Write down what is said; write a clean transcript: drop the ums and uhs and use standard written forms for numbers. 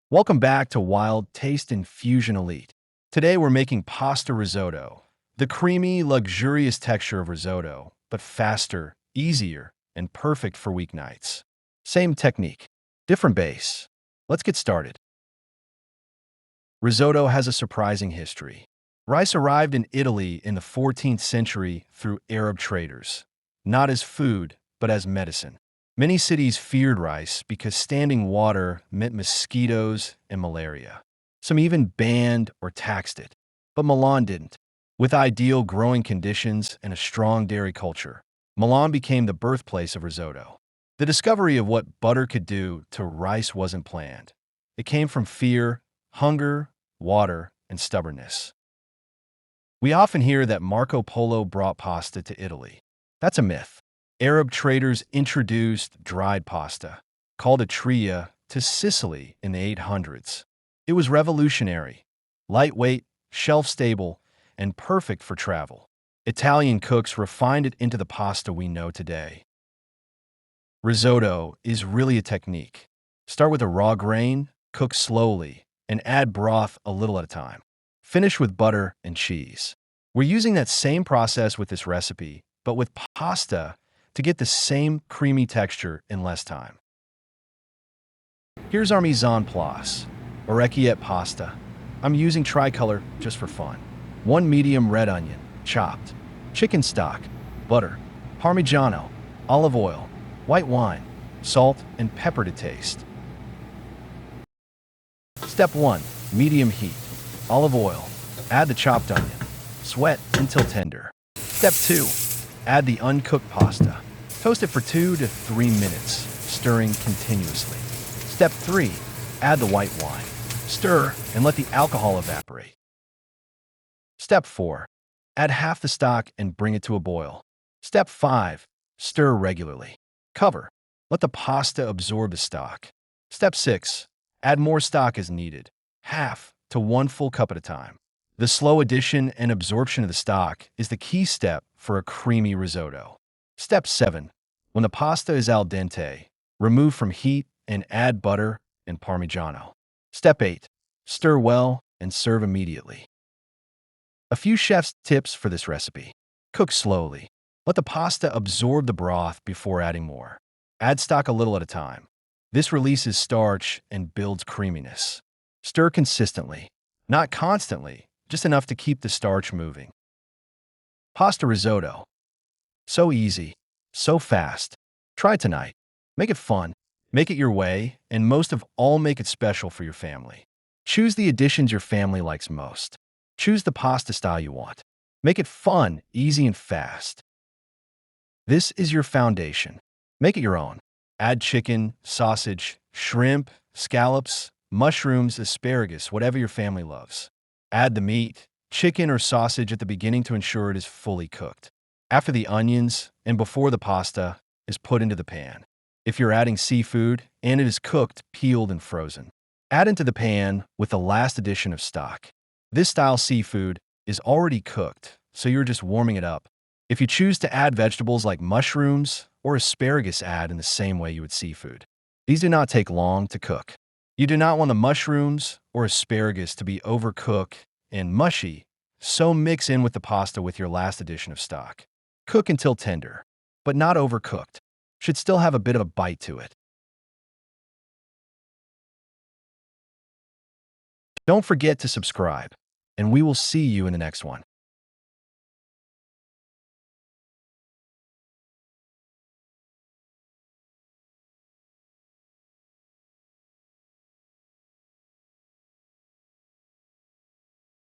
Welcome back to Wild Taste Infusion Elite. Today we're making pasta risotto. The creamy, luxurious texture of risotto, but faster, easier, and perfect for weeknights. Same technique, different base. Let's get started. Risotto has a surprising history. Rice arrived in Italy in the 14th century through Arab traders, not as food, but as medicine. Many cities feared rice because standing water meant mosquitoes and malaria. Some even banned or taxed it. But Milan didn't. With ideal growing conditions and a strong dairy culture, Milan became the birthplace of risotto. The discovery of what butter could do to rice wasn't planned. It came from fear, hunger, water, and stubbornness. We often hear that Marco Polo brought pasta to Italy. That's a myth. Arab traders introduced dried pasta, called a tria, to Sicily in the 800s. It was revolutionary, lightweight, shelf-stable, and perfect for travel. Italian cooks refined it into the pasta we know today. Risotto is really a technique. Start with a raw grain, cook slowly, and add broth a little at a time. Finish with butter and cheese. We're using that same process with this recipe, but with pasta to get the same creamy texture in less time. Here's our mise en place, orecchiette pasta. I'm using tricolor just for fun. 1 medium red onion, chopped. Chicken stock, butter, parmigiano, olive oil, white wine, salt, and pepper to taste. Step 1. Medium heat. Olive oil. Add the chopped onion. Sweat until tender. Step 2. Add the uncooked pasta. Toast it for 2 to 3 minutes, stirring continuously. Step 3. Add the white wine. Stir and let the alcohol evaporate. Step 4. Add half the stock and bring it to a boil. Step 5. Stir regularly. Cover. Let the pasta absorb the stock. Step 6. Add more stock as needed, half to 1 full cup at a time. The slow addition and absorption of the stock is the key step for a creamy risotto. Step 7. When the pasta is al dente, remove from heat and add butter and parmigiano. Step 8. Stir well and serve immediately. A few chef's tips for this recipe. Cook slowly. Let the pasta absorb the broth before adding more. Add stock a little at a time. This releases starch and builds creaminess. Stir consistently, not constantly, just enough to keep the starch moving. Pasta risotto. So easy, so fast. Try it tonight. Make it fun, make it your way, and most of all, make it special for your family. Choose the additions your family likes most. Choose the pasta style you want. Make it fun, easy, and fast. This is your foundation. Make it your own. Add chicken, sausage, shrimp, scallops, mushrooms, asparagus, whatever your family loves. Add the meat, chicken or sausage at the beginning to ensure it is fully cooked. After the onions and before the pasta is put into the pan. If you're adding seafood and it is cooked, peeled, and frozen, add into the pan with the last addition of stock. This style seafood is already cooked, so you're just warming it up. If you choose to add vegetables like mushrooms or asparagus, add in the same way you would seafood. These do not take long to cook. You do not want the mushrooms or asparagus to be overcooked and mushy, so mix in with the pasta with your last addition of stock. Cook until tender, but not overcooked. Should still have a bit of a bite to it. Don't forget to subscribe, and we will see you in the next one.